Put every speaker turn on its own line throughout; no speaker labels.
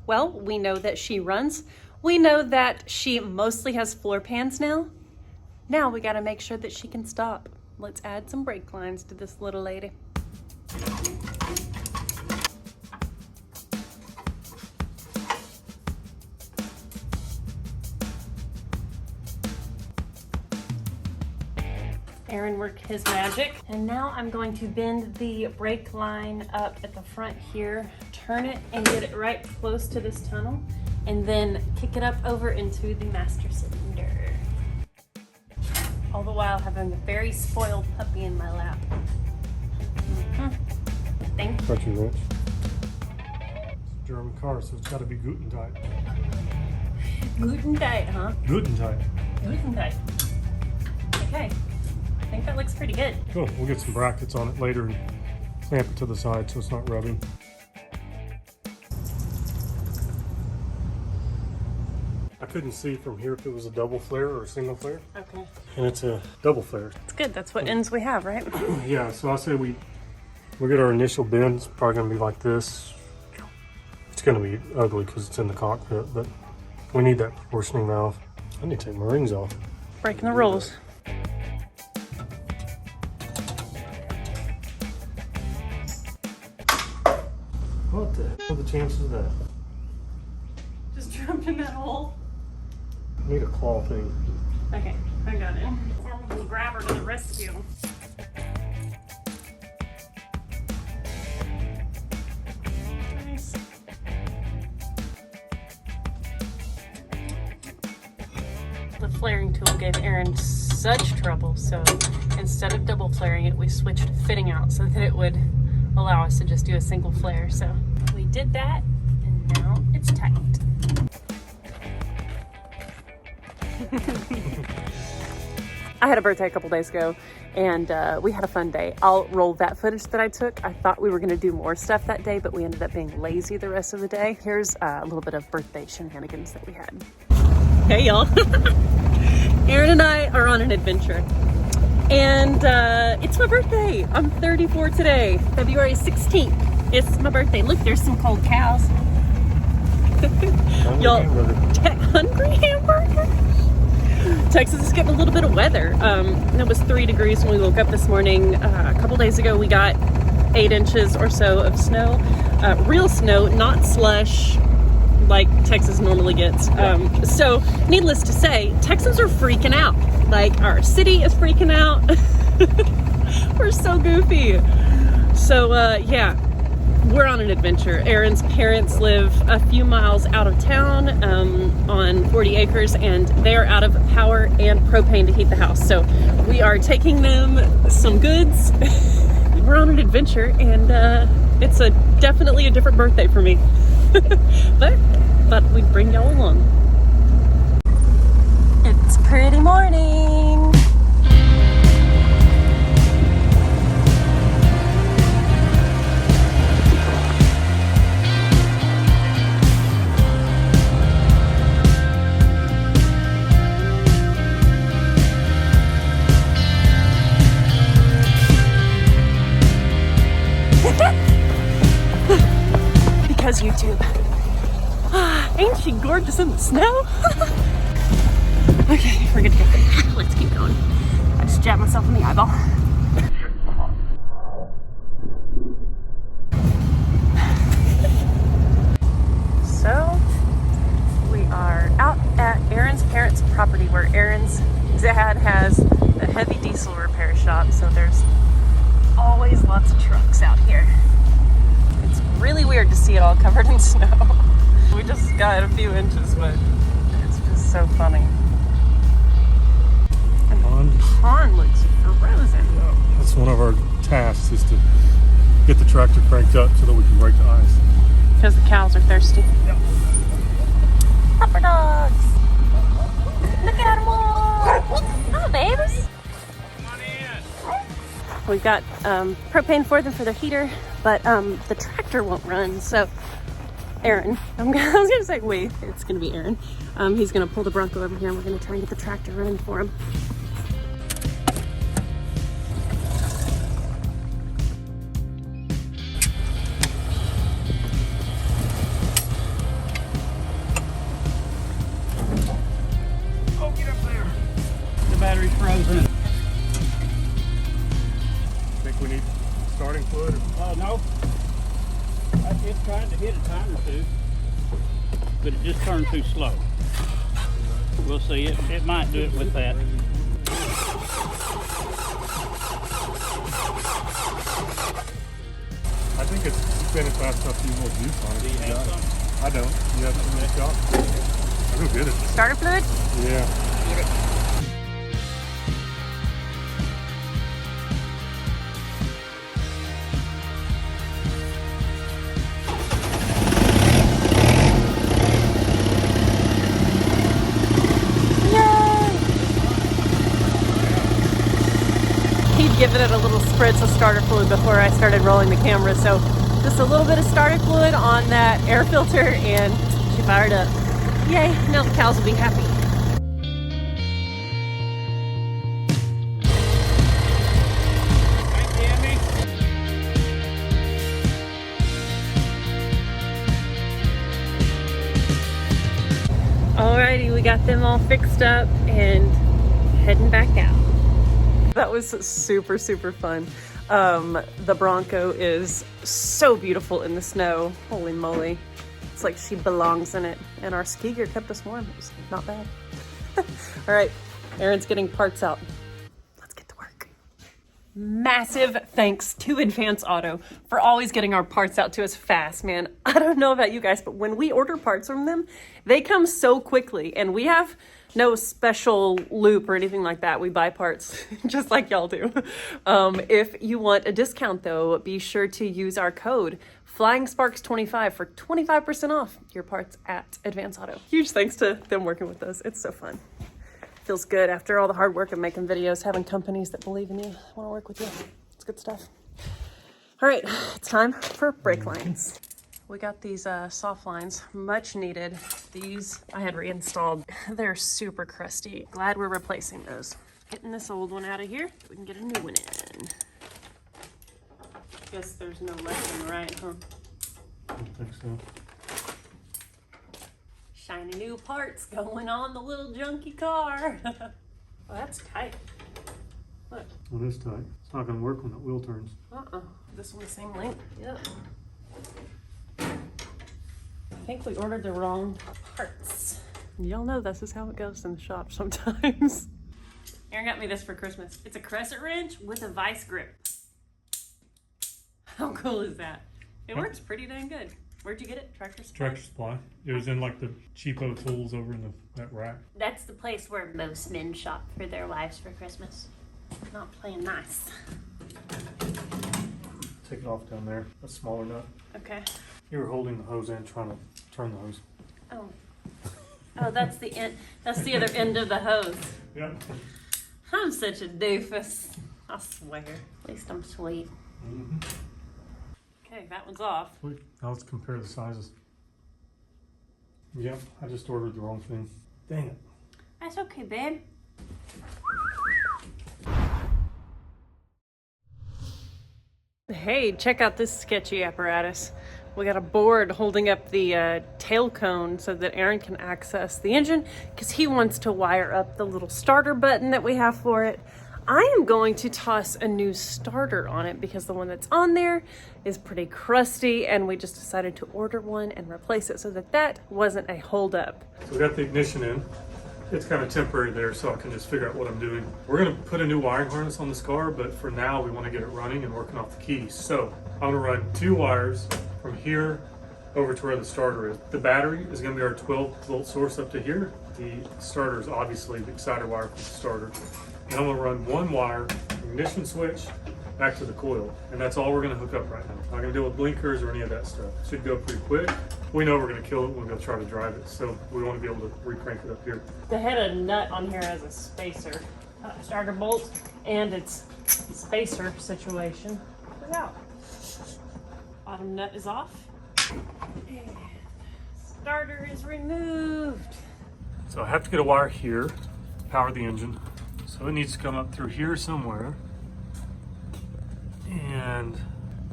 Well, we know that she runs. We know that she mostly has floor pans now. Now we gotta make sure that she can stop. Let's add some brake lines to this little lady. Aaron worked his magic. And now I'm going to bend the brake line up at the front here, turn it and get it right close to this tunnel, and then kick it up over into the master cylinder. All the while having a very spoiled puppy in my lap. Thank you.
Got your wrench. It's a German car, so it's got to be Guten tight.
Gluten tight, huh?
Guten tight.
Gluten tight. Okay. I think that looks pretty good.
Cool. We'll get some brackets on it later and clamp it to the side so it's not rubbing. I couldn't see from here if it was a double flare or a single flare.
Okay.
And it's a double flare.
It's good. That's what ends we have, right?
Yeah, so I say we'll get our initial bend. It's probably going to be like this. It's going to be ugly because it's in the cockpit, but we need that proportioning valve. I need to take my rings off.
Breaking the rules.
What the hell are the chances of that?
Just jumped in that hole.
I need a claw thing.
Okay, I got it. We'll grab her to the rescue. Nice. The flaring tool gave Aaron such trouble, so instead of double flaring it, we switched to fitting out so that it would allow us to just do a single flare. So we did that, and now it's tight. I had a birthday a couple days ago, and we had a fun day. I'll roll that footage that I took. I thought we were going to do more stuff that day, but we ended up being lazy the rest of the day. Here's a little bit of birthday shenanigans that we had. Hey y'all. Aaron and I are on an adventure, and it's my birthday. I'm 34 today, February 16th. It's my birthday. Look, there's some cold cows. Y'all, hungry hamburger? Texas is getting a little bit of weather. It was 3 degrees when we woke up this morning. A couple days ago, we got 8 inches or so of snow. Real snow, not slush like Texas normally gets. So needless to say, Texans are freaking out. Like, our city is freaking out. We're so goofy. So yeah, we're on an adventure. Aaron's parents live a few miles out of town on 40 acres, and they're out of power and propane to heat the house. So we are taking them some goods. We're on an adventure, and it's definitely a different birthday for me. but we'd bring y'all along. It's pretty morning. Because YouTube. Ain't she gorgeous in the snow? Okay, we're good to go. Let's keep going. I just jabbed myself in the eyeball. So, we are out at Aaron's parents' property where Aaron's dad has a heavy diesel repair shop, so there's always lots of trucks out here. It's really weird to see it all covered in snow. We just got a few inches, but it's just so funny. And the pond looks frozen.
That's one of our tasks, is to get the tractor cranked up so that we can break the ice.
Because the cows are thirsty.
Yep.
Pupper dogs! Look at them all! Hi, babies! We've got propane for them for their heater, but the tractor won't run, so Aaron, I was gonna say we, it's gonna be Aaron. He's gonna pull the Bronco over here and we're gonna try and get the tractor running for him.
but it just turned too slow. We'll see. It might do it with that.
I think it's spinning fast enough to use more juice on it.
Do you have some?
I don't. You have some in the shop? I'll go get it.
Starter fluid?
Yeah.
He'd given it a little spritz of starter fluid before I started rolling the camera, so just a little bit of starter fluid on that air filter and she fired up. Yay, now the cows will be happy. Alrighty, we got them all fixed up and heading back out. That was super, super fun. The Bronco is so beautiful in the snow. Holy moly. It's like she belongs in it. And our ski gear kept us warm. It was not bad. All right, Aaron's getting parts out. Let's get to work. Massive thanks to Advance Auto for always getting our parts out to us fast, man. I don't know about you guys, but when we order parts from them, they come so quickly, and we have no special loop or anything like that. We buy parts just like y'all do. If you want a discount though, be sure to use our code FlyingSparks25 for 25% off your parts at Advance Auto. Huge thanks to them working with us. It's so fun. Feels good after all the hard work of making videos, having companies that believe in you, want to work with you. It's good stuff. All right, it's time for brake lines. We got these soft lines, much needed. These I had reinstalled. They're super crusty. Glad we're replacing those. Getting this old one out of here, we can get a new one in. Guess there's no left and right, huh?
I don't think so.
Shiny new parts going on the little junky car. Oh, that's tight. Look.
Well, this tight. It's not going to work when that wheel turns.
This one's the same length. Yep. I think we ordered the wrong parts. Y'all know this is how it goes in the shop sometimes. Aaron got me this for Christmas. It's a crescent wrench with a vice grip. How cool is that? It works pretty dang good. Where'd you get it? Tractor Supply?
Tractor Supply. It was in like the cheapo tools over in that rack.
That's the place where most men shop for their wives for Christmas. Not playing nice.
Take it off down there. A smaller nut.
Okay.
You were holding the hose end trying to turn the hose.
Oh. Oh, that's the end. That's the other end of the hose.
Yeah.
I'm such a doofus. I swear. At least I'm sweet.
Mm-hmm.
Okay, that one's off.
Sweet. Now let's compare the sizes. Yep, I just ordered the wrong thing. Dang it.
That's okay, babe. Hey, check out this sketchy apparatus. We got a board holding up the tail cone so that Aaron can access the engine because he wants to wire up the little starter button that we have for it. I am going to toss a new starter on it because the one that's on there is pretty crusty, and we just decided to order one and replace it so that that wasn't a holdup.
So we got the ignition in. It's kind of temporary there, so I can just figure out what I'm doing. We're gonna put a new wiring harness on this car, but for now we want to get it running and working off the keys. So I'm gonna run 2 wires from here over to where the starter is. The battery is gonna be our 12-volt source up to here. The starter is obviously the exciter wire for the starter. And I'm gonna run 1 wire, ignition switch, back to the coil. And that's all we're gonna hook up right now. Not gonna deal with blinkers or any of that stuff. Should go pretty quick. We know we're gonna kill it when we go try to drive it, so we wanna be able to re-crank it up here.
The head of nut on here has a spacer, starter bolt, and it's spacer situation. Look out. Bottom nut is off. And starter is removed.
So I have to get a wire here to power the engine. So it needs to come up through here somewhere and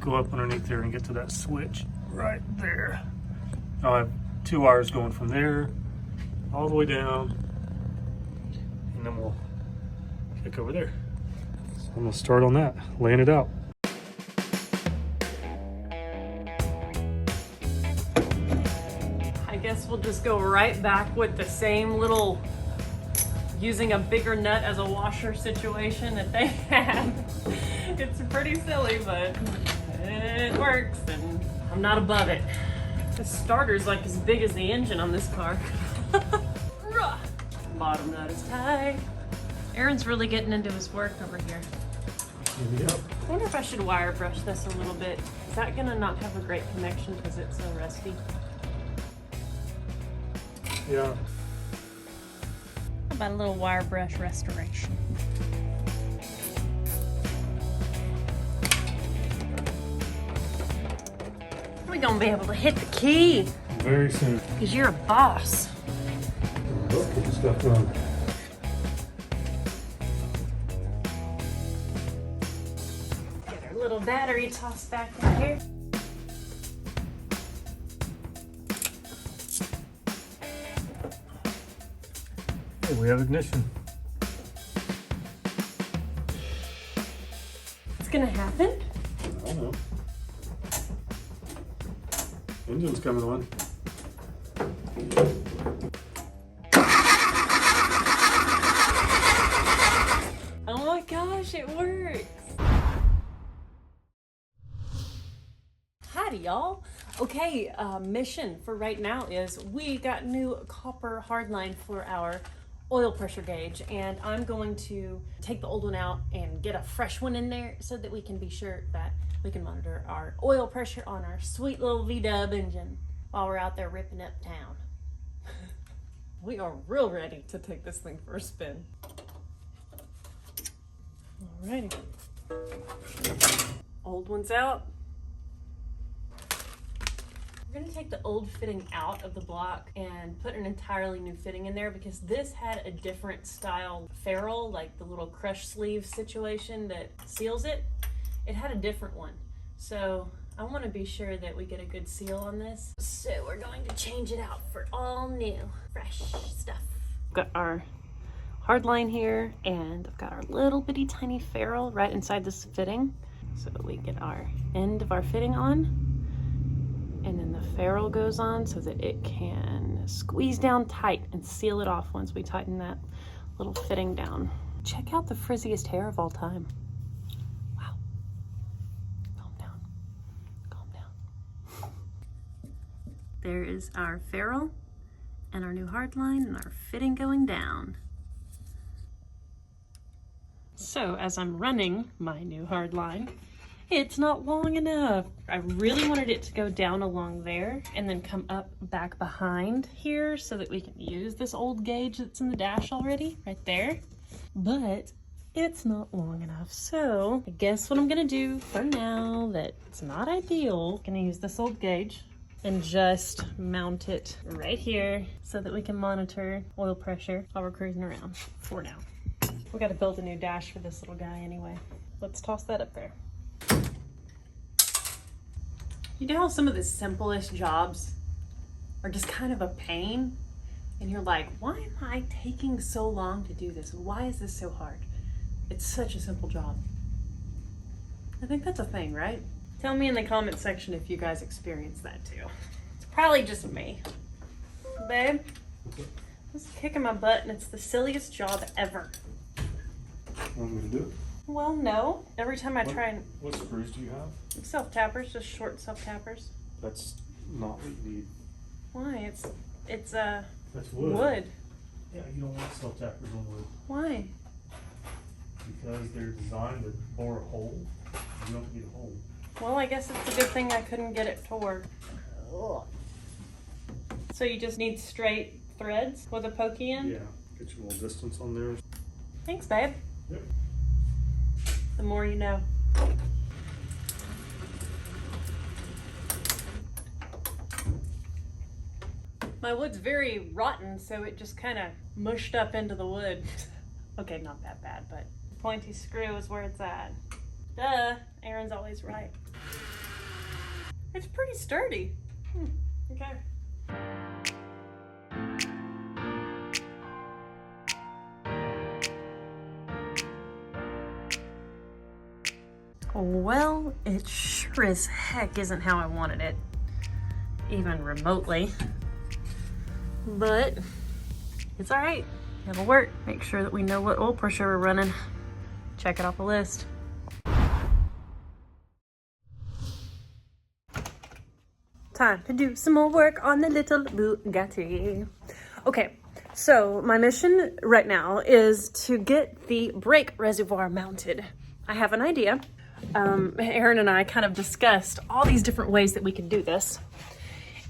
go up underneath there and get to that switch right there. I'll have 2 wires going from there all the way down, and then we'll kick over there. So I'm gonna start on that, laying it out.
I Guess we'll just go right back with the same little using a bigger nut as a washer situation that they had. It's pretty silly, but it works and I'm not above it. The starter's like as big as the engine on this car. Bottom nut is tight. Aaron's really getting into his work over here.
Yep.
I wonder if I should wire brush this a little bit. Is that gonna not have a great connection because it's so rusty?
Yeah.
How about a little wire brush restoration? We're gonna be able to hit the key
Very soon.
because you're a boss.
Look at the stuff done.
Get our little battery tossed back in here.
Hey, we have ignition.
It's gonna happen.
I don't know. Engine's coming on.
Oh my gosh, it works. Howdy, y'all. Okay, mission for right now is we got new copper hardline for our oil pressure gauge, and I'm going to take the old one out and get a fresh one in there so that we can be sure that we can monitor our oil pressure on our sweet little VW engine while we're out there ripping up town. We are real ready to take this thing for a spin. Alrighty. Old one's out. We're gonna take the old fitting out of the block and put an entirely new fitting in there because this had a different style ferrule, like the little crush sleeve situation that seals it. It had a different one. So I wanna be sure that we get a good seal on this. So we're going to change it out for all new, fresh stuff. Got our hard line here, and I've got our little bitty tiny ferrule right inside this fitting. So we get our end of our fitting on, and then the ferrule goes on so that it can squeeze down tight and seal it off once we tighten that little fitting down. Check out the frizziest hair of all time. Wow. Calm down. Calm down. There is our ferrule and our new hard line and our fitting going down. So as I'm running my new hard line, it's not long enough. I really wanted it to go down along there and then come up back behind here so that we can use this old gauge that's in the dash already, right there. But it's not long enough. So I guess what I'm gonna do for now, that it's not ideal, I'm gonna use this old gauge and just mount it right here so that we can monitor oil pressure while we're cruising around for now. We gotta build a new dash for this little guy anyway. Let's toss that up there. You know how some of the simplest jobs are just kind of a pain? And you're like, why am I taking so long to do this? Why is this so hard? It's such a simple job. I think that's a thing, right? Tell me in the comment section if you guys experience that too. It's probably just me. Babe, this is kicking my butt and it's the silliest job ever.
Want me to do it?
Well, no. Every time I try and
What screws do you have?
self-tappers, just short self-tappers.
That's not what you need.
Why? It's
That's wood.
wood.
Yeah, you don't want self-tappers on wood
Why?
because they're designed to bore a hole. You don't need a hole.
Well, I guess it's a good thing I couldn't get it to work. Ugh. So you just need straight threads with a pokey in?
Yeah, get you a little distance on there.
Thanks, babe.
Yep.
The more you know. My wood's very rotten, so it just kind of mushed up into the wood. Okay, not that bad, but pointy screw is where it's at. Duh, Aaron's always right. It's pretty sturdy. Okay. Well, it sure as heck isn't how I wanted it, even remotely. but it's all right. It'll work. Make sure that we know what oil pressure we're running. Check it off the list. Time to do some more work on the little Bugatti. Okay, so my mission right now is to get the brake reservoir mounted. I have an idea. Aaron and I kind of discussed all these different ways that we can do this.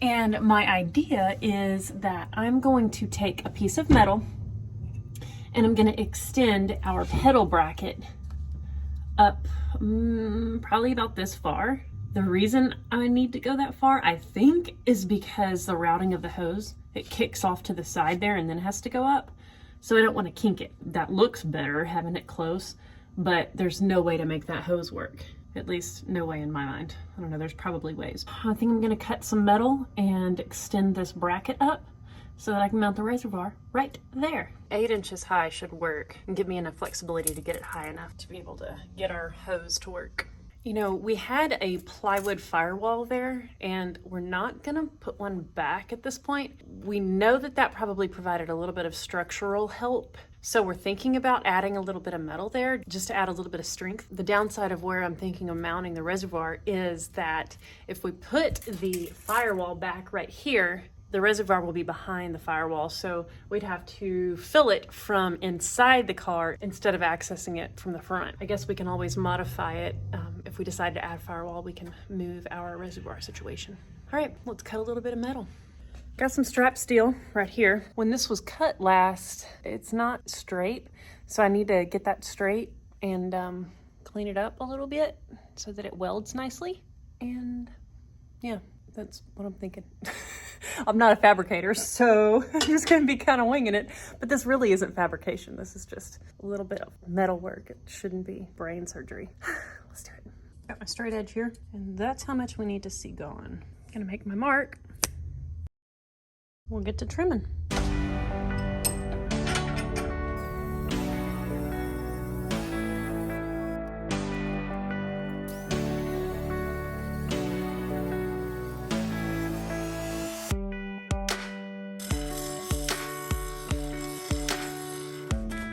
And my idea is that I'm going to take a piece of metal and I'm going to extend our pedal bracket up probably about this far. The reason I need to go that far, I think, is because the routing of the hose, it kicks off to the side there and then has to go up. So I don't want to kink it. That looks better having it close, but there's no way to make that hose work. At least no way in my mind. I don't know, there's probably ways. I think I'm gonna cut some metal and extend this bracket up so that I can mount the reservoir right there. 8 inches high should work and give me enough flexibility to get it high enough to be able to get our hose to work. You know, we had a plywood firewall there and we're not gonna put one back at this point. We know that that probably provided a little bit of structural help. So we're thinking about adding a little bit of metal there just to add a little bit of strength. The downside of where I'm thinking of mounting the reservoir is that if we put the firewall back right here, the reservoir will be behind the firewall. So we'd have to fill it from inside the car instead of accessing it from the front. I guess we can always modify it. If we decide to add firewall, we can move our reservoir situation. All right, let's cut a little bit of metal. Got some strap steel right here. When this was cut last, it's not straight. So I need to get that straight and clean it up a little bit so that it welds nicely. And yeah, that's what I'm thinking. I'm not a fabricator, so I'm just gonna be kind of winging it. But this really isn't fabrication. This is just a little bit of metal work. It shouldn't be brain surgery. Let's do it. Got my straight edge here, and that's how much we need to see going. Gonna make my mark. We'll get to trimming.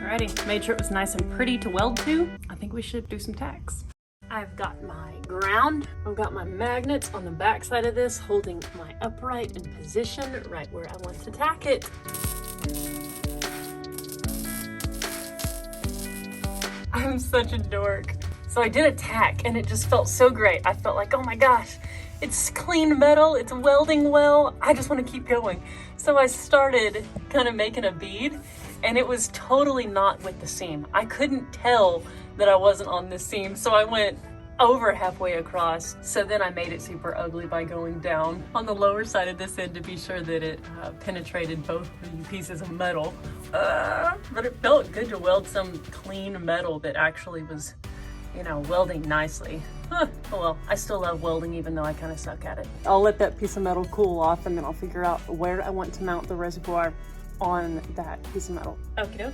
Alrighty, made sure it was nice and pretty to weld to. I think we should do some tacks. I've got my ground. I've got my magnets on the back side of this, holding my upright in position right where I want to tack it. I'm such a dork. So I did a tack and it just felt so great. I felt like, oh my gosh, it's clean metal, it's welding well. I just want to keep going. So I started kind of making a bead and it was totally not with the seam. I couldn't tell that I wasn't on this seam, so I went over halfway across. So then I made it super ugly by going down on the lower side of this end to be sure that it penetrated both the pieces of metal. But it felt good to weld some clean metal that actually was, you know, welding nicely. Oh well, I still love welding even though I kind of suck at it. I'll let that piece of metal cool off and then I'll figure out where I want to mount the reservoir on that piece of metal. Okie dokie.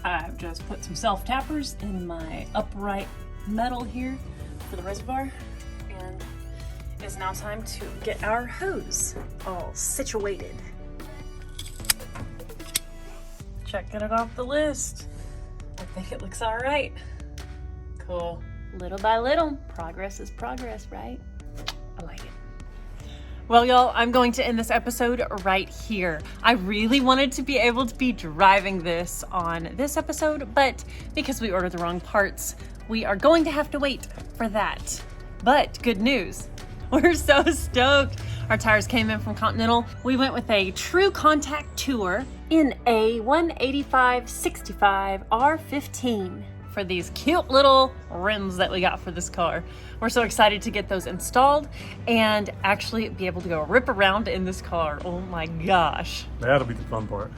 I've just put some self-tappers in my upright metal here for the reservoir, and it's now time to get our hose all situated. Checking it off the list. I think it looks all right. Cool. Little by little, progress is progress, right? I like it. Well, y'all, I'm going to end this episode right here. I really wanted to be able to be driving this on this episode, but because we ordered the wrong parts, we are going to have to wait for that. But good news, we're so stoked. Our tires came in from Continental. We went with a True Contact Tour in a 185/65 R15. For these cute little rims that we got for this car. We're so excited to get those installed and actually be able to go rip around in this car. Oh my gosh.
That'll be the fun part.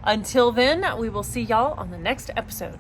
Until then, we will see y'all on the next episode.